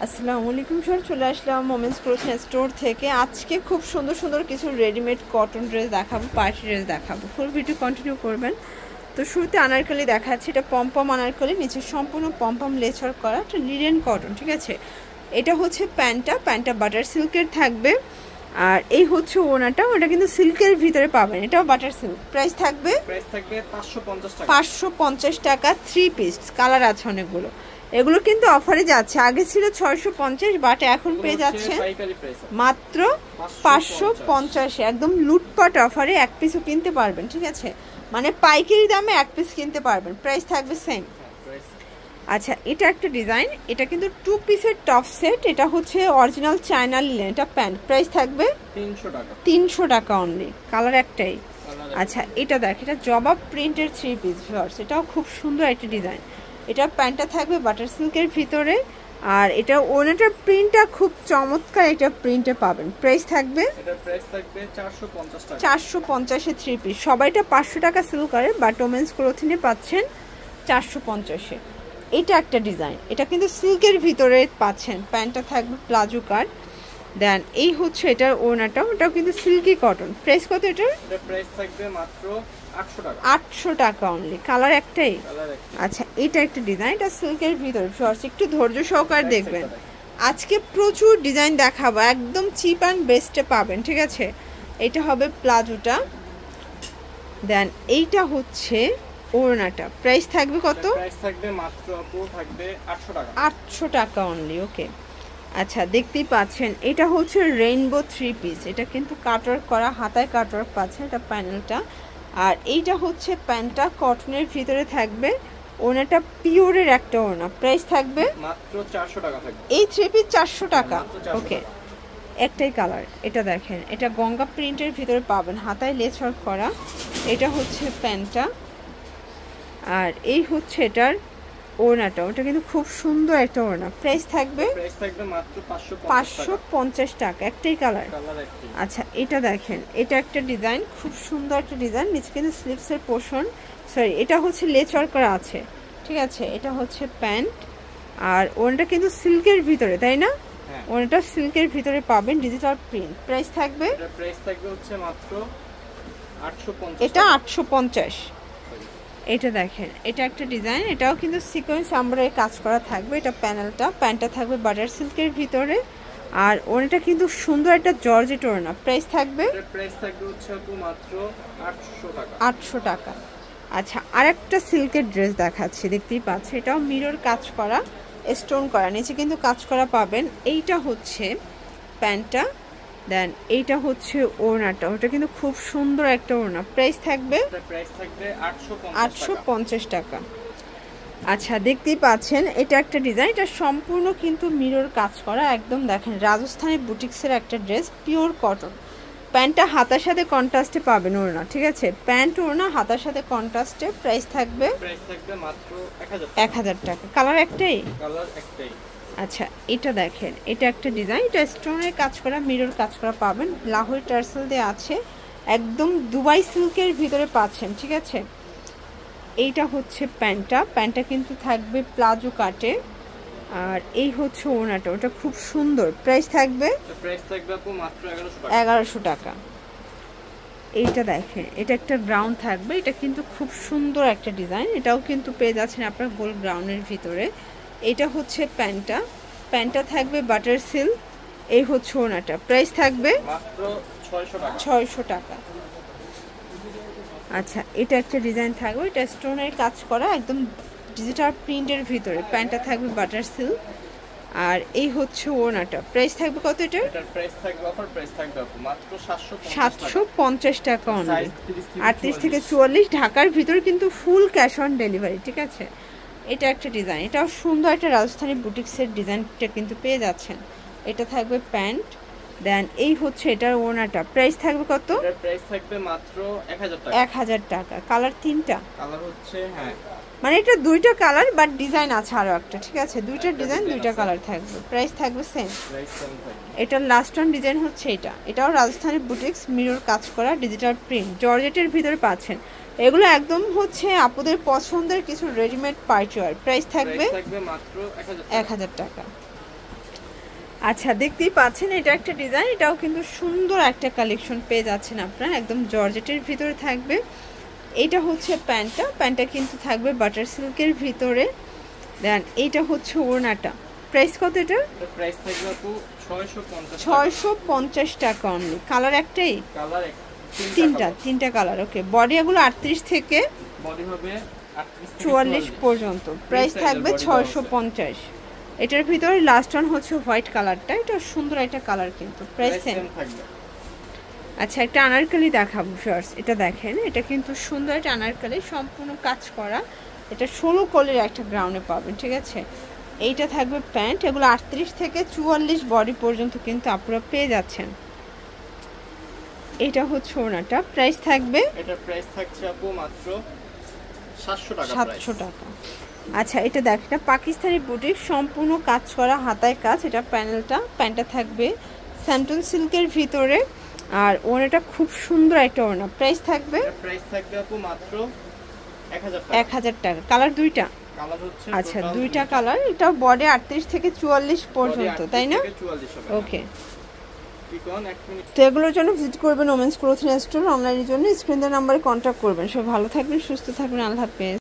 আসসালামু আলাইকুম স্যার, চলে আসলাম মোমেন্টস ক্লোথিং স্টোর থেকে। আজকে খুব সুন্দর সুন্দর কিছু রেডিমেড কটন ড্রেস দেখাবো, পার্টি ড্রেস দেখাবো। ফুল ভিডিও কন্টিনিউ করবেন। তো শুরুতে আনারকলি দেখাচ্ছি, এটা পম্পম আনারকলি, নিচে সম্পূর্ণ পম্পম লেচার করা, এটা লিনেন কটন, ঠিক আছে। এটা হচ্ছে প্যান্টটা বাটার সিল্কের থাকবে। আর এই হচ্ছে ওনাটা, ওটা কিন্তু সিল্কের ভিতরে পাবেন, এটাও বাটার সিল্ক। প্রাইস থাকবে 550 টাকা। 3 পিস কালার আছে অনেকগুলো। এগুলো কিন্তু অফারে যাচ্ছে, আগে ছিল 650, বাট এখন পেয়ে যাচ্ছে মাত্র 550। একদম লুটপাট অফারে এক পিসও কিনতে পারবেন, ঠিক আছে। মানে পাইকারি দামে এক পিস কিনতে পারবেন, প্রাইস থাকবে সেম। আচ্ছা, এটা একটা ডিজাইন, এটা কিন্তু 2 পিসের টপ সেট, এটা হচ্ছে অরিজিনাল চায়না লিনেন, এটা প্যান্ট। প্রাইস থাকবে 300 টাকা অনলি, কালার একটাই। আচ্ছা, এটা দেখ, এটা জবা প্রিন্টের 3 পিস ভিউয়ার্স, এটাও খুব সুন্দর একটা ডিজাইন। এটা প্যান্টটা থাকবে বাটার সিল্কের ভিতরে, আর এটা ওনাটার প্রিন্টটা খুব চমৎকার, এটা প্রিন্টে পাবেন। প্রাইস থাকবে 450-এ 3 পিস। সবাইটা 500 টাকা সেল করে, বাট ওমেন্স ক্লোথিংয়ে পাচ্ছেন 450-এ। এটা একটা ডিজাইন, এটা কিন্তু সিল্কের ভিতরে পাচ্ছেন। প্যান্টটা থাকবে প্লাজো কাট, দেন এই হচ্ছে এটার ওনাটা, ওটাও কিন্তু সিল্কি কটন। প্রাইস কত এটার? প্রাইস থাকবে মাত্র 800 টাকা অনলি, কালার একটাই। আচ্ছা, এটা একটা ডিজাইন, এটা সিল্কের ভিতরে। ফার্স্ট একটু ধৈর্য সহকারে দেখবেন, আজকে প্রচুর ডিজাইন দেখাবো, একদম চিপ অ্যান্ড বেস্টে পাবেন, ঠিক আছে। এটা হবে প্লাজোটা, দেন এইটা হচ্ছে ওড়নাটা। প্রাইস থাকবে কত? প্রাইস থাকবে মাত্র 800 টাকা অনলি, ওকে। আচ্ছা, দেখতেই পাচ্ছেন এটা হচ্ছে রেইনবো 3 পিস, এটা কিন্তু কাটওয়ার্ক করা, হাতায় কাটওয়ার্ক পাচ্ছেন, এটা প্যানেলটা। আর এইটা হচ্ছে প্যান্টটা, কটনের ভিতরে থাকবে, ওনাটা পিওরের একটা ওনা। প্রাইস থাকবে মাত্র 400 টাকা থাকবে। এই 3 পিস 400 টাকা, ওকে। একটাই কালার, এটা দেখেন, এটা গঙ্গা প্রিন্টের ভিতরে পাবেন, হাতায় লেস ওয়ার্ক করা। এটা হচ্ছে প্যান্টটা, আর এই হচ্ছে এটার ওড়নাটা, ওটা কিন্তু খুব সুন্দর একটা ওড়না। প্রাইস থাকবে মাত্র 550 টাকা, একটাই কালার। আচ্ছা, এটা দেখেন, এটা একটা ডিজাইন, খুব সুন্দর একটা ডিজাইন, নিচে কিন্তু স্লিভসের পোর্শন, সরি এটা হচ্ছে লেস ওয়ার্ক করা আছে, ঠিক আছে। এটা হচ্ছে প্যান্ট, আর ওড়নাটা কিন্তু সিল্কের ভিতরে, তাই না? ওড়নাটা সিল্কের ভিতরে পাবেন, ডিজিটাল প্রিন্ট। প্রাইস থাকবে হচ্ছে মাত্র 850, এটা 850। এটা দেখেন, এটা একটা ডিজাইন, এটাও কিন্তু সিকোয়েন্স আমরাই কাজ করা থাকবে। এটা প্যানেলটা, প্যান্টটা থাকবে বাটার সিল্কের ভিতরে, আর ওনাটা কিন্তু সুন্দর একটা জর্জেট ওড়না। প্রাইস থাকবে হচ্ছে মাত্র 800 টাকা। আচ্ছা, আরেকটা সিল্কের ড্রেস দেখাচ্ছি, দেখতেই পাচ্ছি, এটাও মিরর কাজ করা, স্টোন করা, নিচে কিন্তু কাজ করা পাবেন। এইটা হচ্ছে প্যান্টটা, দেন এইটা হচ্ছে ওড়নাটা, ওটা কিন্তু খুব সুন্দর একটা ওড়না। প্রাইস থাকবে 850 টাকা। আচ্ছা, দেখতেই পাচ্ছেন, এটা একটা ডিজাইন, এটা সম্পূর্ণ কিন্তু মিরর কাজ করা, একদম দেখেন রাজস্থানী বুটিক্সের একটা ড্রেস, পিওর কটন। প্যান্টটা হাতার সাথে কন্ট্রাস্টে পাবেন ওড়না, ঠিক আছে। প্যান্ট ওড়না হাতার সাথে কন্ট্রাস্টে। প্রাইস থাকবে মাত্র 1000 টাকা, কালার একটাই। একটাই। আচ্ছা, এটা দেখেন, এটা একটা ডিজাইন, এটা স্টোনের কাজ করা, মিরর কাজ করা পাবেন, লাহোরি টার্সেল দিয়ে আছে, একদম দুবাই সিল্কের ভিতরে পাচ্ছেন, ঠিক আছে। এইটা হচ্ছে প্যান্টটা কিন্তু থাকবে প্লাজো কাটে, আর এই হচ্ছে ওড়নাটা, ওটা খুব সুন্দর। প্রাইস থাকবে মাত্র 1100 টাকা। এইটা দেখেন, এটা একটা গ্রাউন্ড থাকবে, এটা কিন্তু খুব সুন্দর একটা ডিজাইন, এটাও কিন্তু পেয়ে যাচ্ছেন আপনার গোল গ্রাউন্ডের ভিতরে। এটা হচ্ছে প্যান্টটা থাকবে বাটার সিল্ক, এই হচ্ছে ওড়নাটা। প্রাইস থাকবে মাত্র 600 টাকা। আচ্ছা, এটা একটা ডিজাইন থাকবে, এটা স্টোনের কাজ করা, একদম ডিজিটাল প্রিন্টের ভিতরে। প্যান্টটা থাকবে বাটার সিল্ক, আর এই হচ্ছে ওড়নাটা। প্রাইস থাকবে কত? এটার প্রাইস থাকবে, অফার প্রাইস থাকবে মাত্র 750 টাকা অনলি। 38 থেকে 44 ঢাকার ভিতরে কিন্তু ফুল ক্যাশ অন ডেলিভারি, ঠিক আছে। এটা একটা ডিজাইন, এটাও সুন্দর একটা রাজস্থানী বুটিক্সের ডিজাইনটা কিন্তু পেয়ে যাচ্ছেন। এটা থাকবে প্যান্ট, দেন এই হচ্ছে এটার ওড়নাটা। প্রাইস থাকবে কত? এটার প্রাইস থাকবে মাত্র 1000 টাকা। কালার 3টা, কালার হচ্ছে, হ্যাঁ, মানে এটা 2টা কালার, বাট ডিজাইন আছে আরো একটা, ঠিক আছে। 2টা ডিজাইন 2টা কালার থাকবে। প্রাইস থাকবে সেম। এটার লাস্ট ওয়ান ডিজাইন হচ্ছে এটাও রাজস্থানী বুটিক্স, মিরর কাজ করা, ডিজিটাল প্রিন্ট, জর্জেটের ভিতরে পাচ্ছেন। এগুলো একদম হচ্ছে আপুদের পছন্দের কিছু রেডিমেড পার্টি ওয়্যার। প্রাইস থাকবে মাত্র 1000 টাকা। আচ্ছা দেখতেই পাচ্ছেন এটা একটা ডিজাইন, এটাও কিন্তু সুন্দর একটা কালেকশন পেয়ে যাচ্ছেন আপনারা, একদম জর্জেটের ভিতরে থাকবে। এইটা হচ্ছে প্যান্টটা কিন্তু থাকবে বাটার সিল্কের ভিতরে। দেন এইটা হচ্ছে ওড়নাটা, প্রাইস কত এটা? প্রাইস থাকবে আপু 650 টাকা অনলি। কালার একটাই? কালার তিনটা কালার। ওকে, বডি এগুলো 38 থেকে বডি হবে 44 পর্যন্ত। প্রাইস থাকবে 650। এটার ভিতরে লাস্ট ওয়ান হচ্ছে হোয়াইট কালারটা, এটা সুন্দর একটা কালার কিন্তু। প্রাইস সেম থাকবে। আচ্ছা একটা আনারকলি দেখাবো ফার্স, এটা দেখেন, এটা কিন্তু সুন্দর একটা আনারকলি, সম্পূর্ণ কাজ করা। এটা 16 কলির একটা গ্রাউন্ডে পাবেন, ঠিক আছে। এইটা থাকবে প্যান্ট, এগুলো 38 থেকে 44 বডি পর্যন্ত কিন্তু আপনারা পেয়ে যাচ্ছেন। এটা হচ্ছে ওড়নাটা, প্রাইস থাকবে, এটা প্রাইস থাকছে আপু মাত্র 700 টাকা। আচ্ছা এটা দেখ, এটা পাকিস্তানি বুটিক, সম্পূর্ণ কাজ করা, হাতায় কাজ। এটা প্যান্টটা থাকবে স্যান্টন সিল্কের ভিতরে, আর ওড়নাটা খুব সুন্দর একটা ওড়না। প্রাইস থাকবে আপু মাত্র 1000 টাকা। কালার দুইটা? আচ্ছা দুইটা কালার। এটা বডি 38 থেকে 44 পর্যন্ত, তাই না? ওকে, তো এগুলোর জন্য ভিজিট করবেন ওমেন্স ক্লোথিং স্টোর। অনলাইনের জন্য স্ক্রিন দেওয়া নাম্বারে কন্ট্যাক্ট করবেন। সব ভালো থাকবেন, সুস্থ থাকবেন, আল্লাহ হাফেজ।